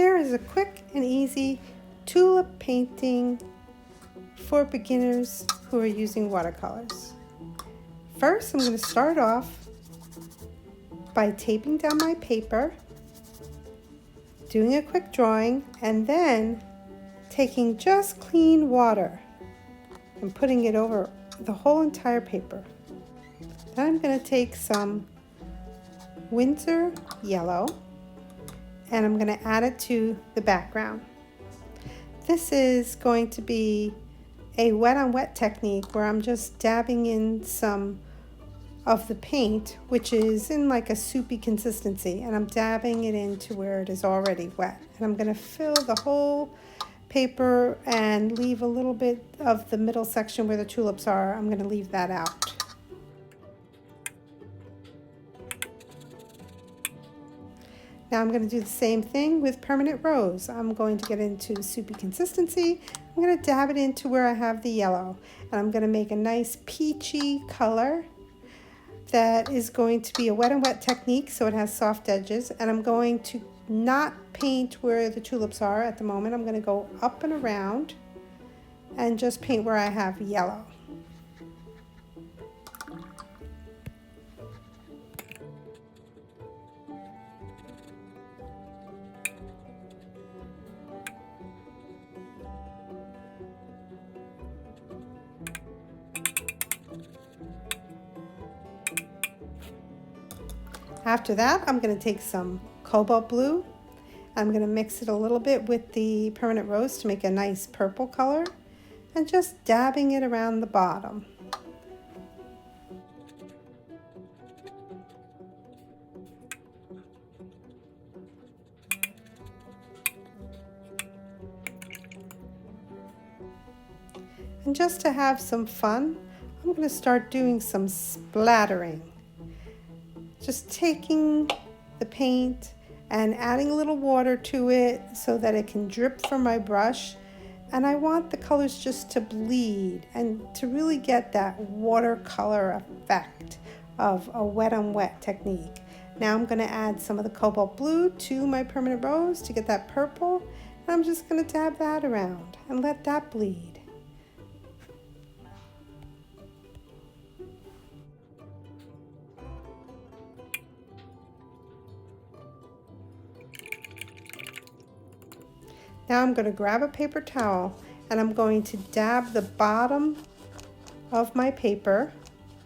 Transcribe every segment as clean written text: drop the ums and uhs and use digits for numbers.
Here is a quick and easy tulip painting for beginners who are using watercolors. First, I'm going to start off by taping down my paper, doing a quick drawing, and then taking just clean water and putting it over the whole entire paper. Then I'm going to take some Winsor yellow and I'm going to add it to the background. This is going to be a wet on wet technique where I'm just dabbing in some of the paint, which is in like a soupy consistency, and I'm dabbing it into where it is already wet. And I'm going to fill the whole paper and leave a little bit of the middle section where the tulips are. I'm going to leave that out. Now I'm going to do the same thing with permanent rose. I'm going to get into soupy consistency. I'm going to dab it into where I have the yellow, and I'm going to make a nice peachy color that is going to be a wet and wet technique, so it has soft edges. And I'm going to not paint where the tulips are at the moment. I'm going to go up and around and just paint where I have yellow. After that, I'm going to take some cobalt blue. I'm going to mix it a little bit with the permanent rose to make a nice purple color, and just dabbing it around the bottom. And just to have some fun, I'm going to start doing some splattering. Just taking the paint and adding a little water to it so that it can drip from my brush. And I want the colors just to bleed and to really get that watercolor effect of a wet on wet technique. Now I'm going to add some of the cobalt blue to my permanent rose to get that purple. And I'm just going to dab that around and let that bleed. Now I'm going to grab a paper towel and I'm going to dab the bottom of my paper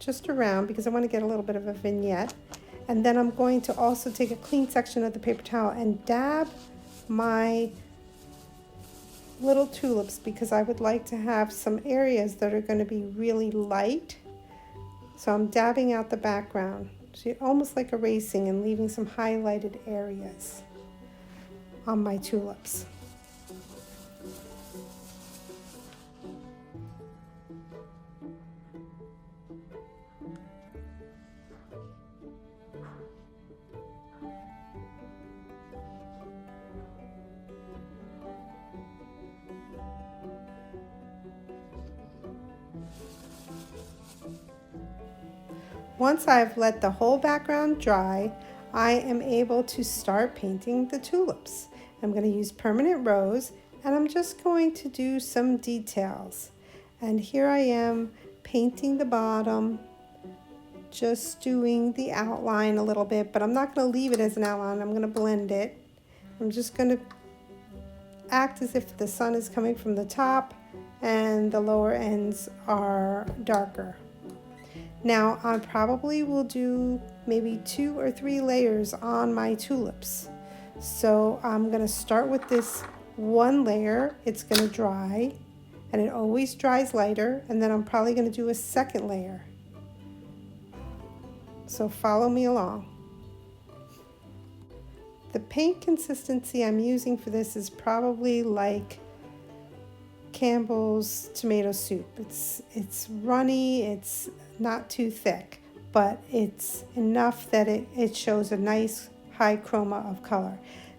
just around because I want to get a little bit of a vignette. And then I'm going to also take a clean section of the paper towel and dab my little tulips because I would like to have some areas that are going to be really light. So I'm dabbing out the background, so almost like erasing and leaving some highlighted areas on my tulips. Once I've let the whole background dry, I am able to start painting the tulips. I'm going to use permanent rose and I'm just going to do some details. And here I am painting the bottom, just doing the outline a little bit, but I'm not going to leave it as an outline. I'm going to blend it. I'm just going to act as if the sun is coming from the top and the lower ends are darker. Now I probably will do maybe 2 or 3 layers on my tulips. So I'm going to start with this one layer. It's going to dry and it always dries lighter, and then I'm probably going to do a second layer. So follow me along. The paint consistency I'm using for this is probably like Campbell's tomato soup. It's runny, it's not too thick, but it's enough that it shows a nice high chroma of color.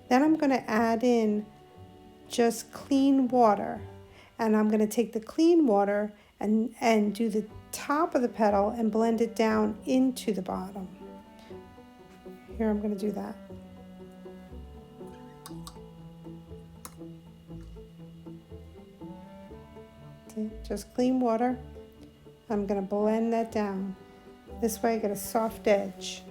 Then I'm going to add in just clean water, and I'm going to take the clean water and do the top of the petal and blend it down into the bottom. Here I'm going to do that. See, just clean water. I'm going to blend that down. This way I get a soft edge.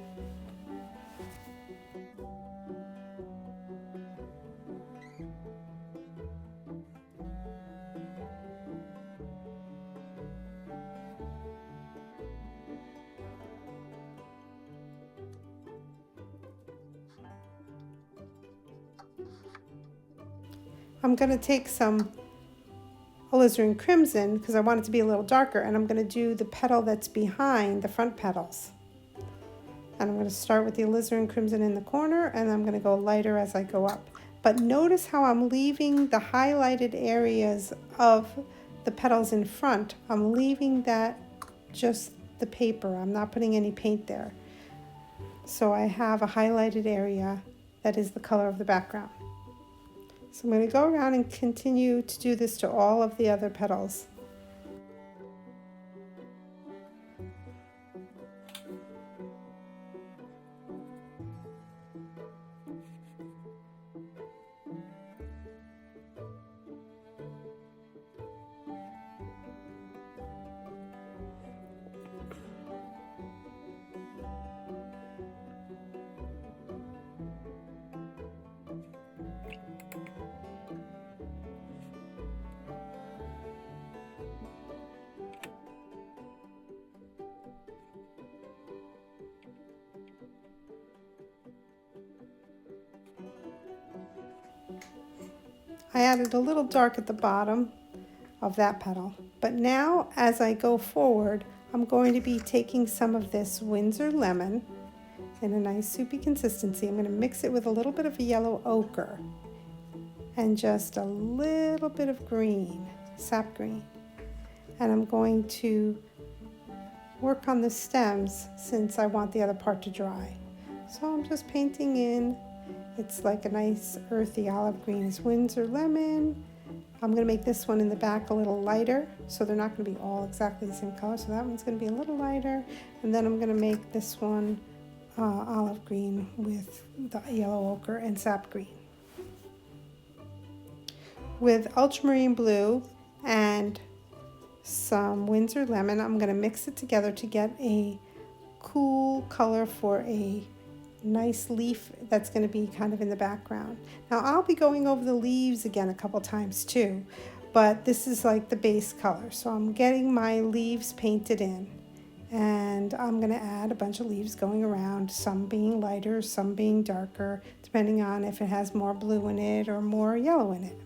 I'm going to take some alizarin crimson because I want it to be a little darker, and I'm going to do the petal that's behind the front petals. And I'm going to start with the alizarin crimson in the corner, and I'm going to go lighter as I go up. But notice how I'm leaving the highlighted areas of the petals in front. I'm leaving that just the paper. I'm not putting any paint there. So I have a highlighted area that is the color of the background. So I'm going to go around and continue to do this to all of the other petals. I added a little dark at the bottom of that petal. But now as I go forward, I'm going to be taking some of this Windsor lemon in a nice soupy consistency. I'm going to mix it with a little bit of yellow ochre and just a little bit of green, sap green. And I'm going to work on the stems since I want the other part to dry. So I'm just painting in. It's like a nice earthy olive green. It's Windsor lemon. I'm going to make this one in the back a little lighter, so they're not going to be all exactly the same color. So that one's going to be a little lighter. And then I'm going to make this one olive green with the yellow ochre and sap green. With ultramarine blue and some Windsor lemon, I'm going to mix it together to get a cool color for a nice leaf that's going to be kind of in the background. Now I'll be going over the leaves again a couple times too, but this is like the base color. So I'm getting my leaves painted in, and I'm going to add a bunch of leaves going around, some being lighter, some being darker, depending on if it has more blue in it or more yellow in it.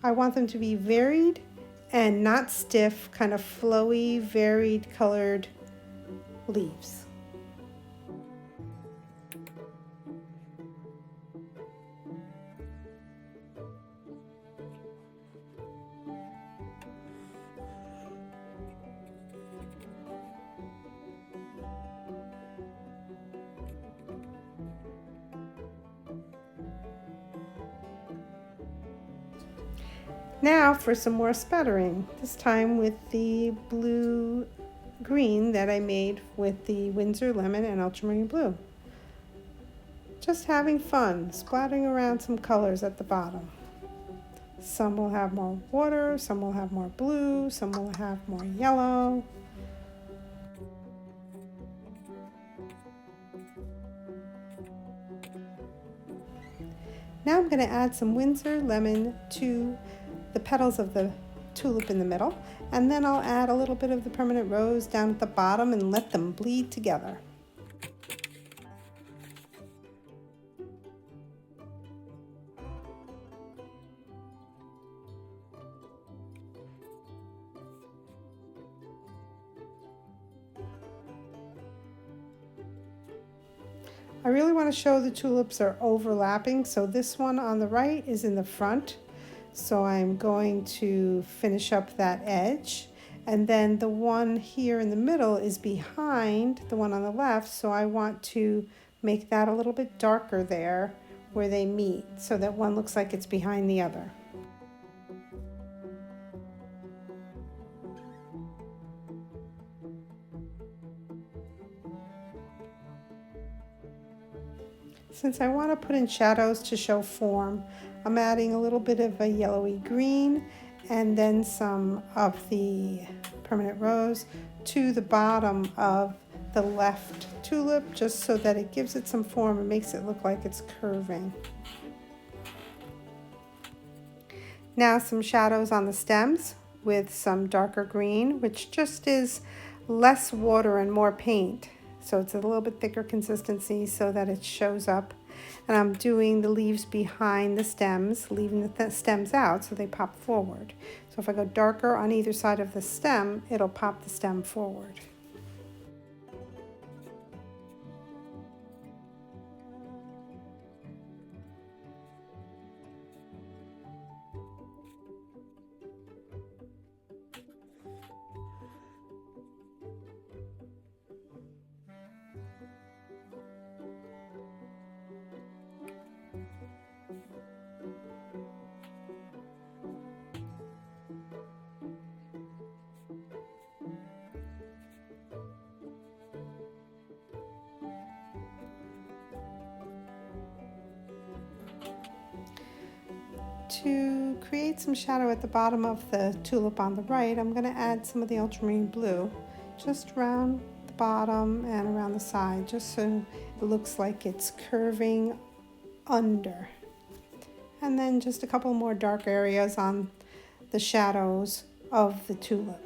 I want them to be varied and not stiff, kind of flowy, varied colored leaves. Now for some more spattering, this time with the blue green that I made with the Windsor lemon and ultramarine blue. Just having fun, splattering around some colors at the bottom. Some will have more water, some will have more blue, some will have more yellow. Now I'm going to add some Windsor lemon to the petals of the tulip in the middle, and then I'll add a little bit of the permanent rose down at the bottom and let them bleed together. I really want to show the tulips are overlapping, so this one on the right is in the front. So I'm going to finish up that edge, and then the one here in the middle is behind the one on the left, so I want to make that a little bit darker there where they meet so that one looks like it's behind the other. Since I want to put in shadows to show form, I'm adding a little bit of a yellowy green and then some of the permanent rose to the bottom of the left tulip, just so that it gives it some form and makes it look like it's curving. Now some shadows on the stems with some darker green, which just is less water and more paint. So it's a little bit thicker consistency so that it shows up. And I'm doing the leaves behind the stems, leaving the stems out so they pop forward. So if I go darker on either side of the stem, it'll pop the stem forward. To create some shadow at the bottom of the tulip on the right, I'm going to add some of the ultramarine blue just around the bottom and around the side, just so it looks like it's curving under. And then just a couple more dark areas on the shadows of the tulip.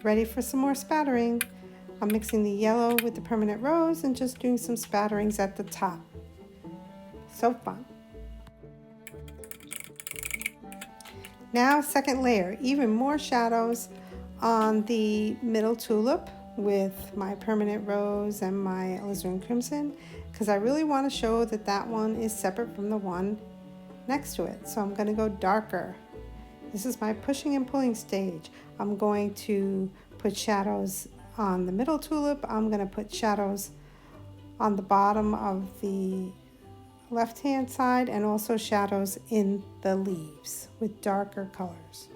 Ready for some more spattering. I'm mixing the yellow with the permanent rose and just doing some spatterings at the top. So fun. Now second layer, even more shadows on the middle tulip with my permanent rose and my alizarin crimson, because I really want to show that that one is separate from the one next to it. So I'm going to go darker. This is my pushing and pulling stage. I'm going to put shadows on the middle tulip. I'm going to put shadows on the bottom of the left-hand side and also shadows in the leaves with darker colors.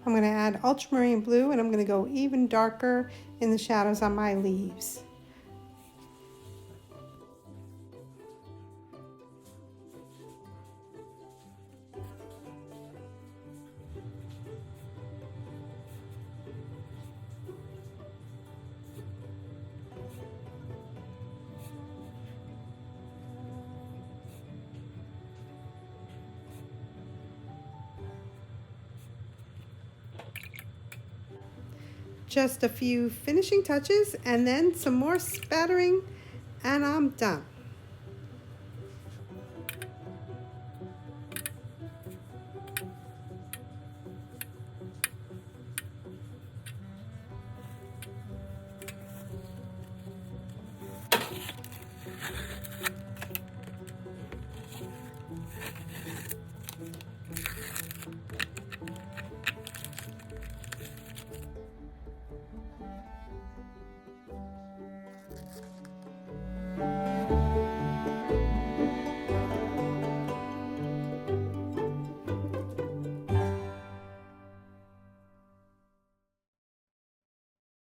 I'm going to add ultramarine blue and I'm going to go even darker in the shadows on my leaves. Just a few finishing touches and then some more spattering and I'm done.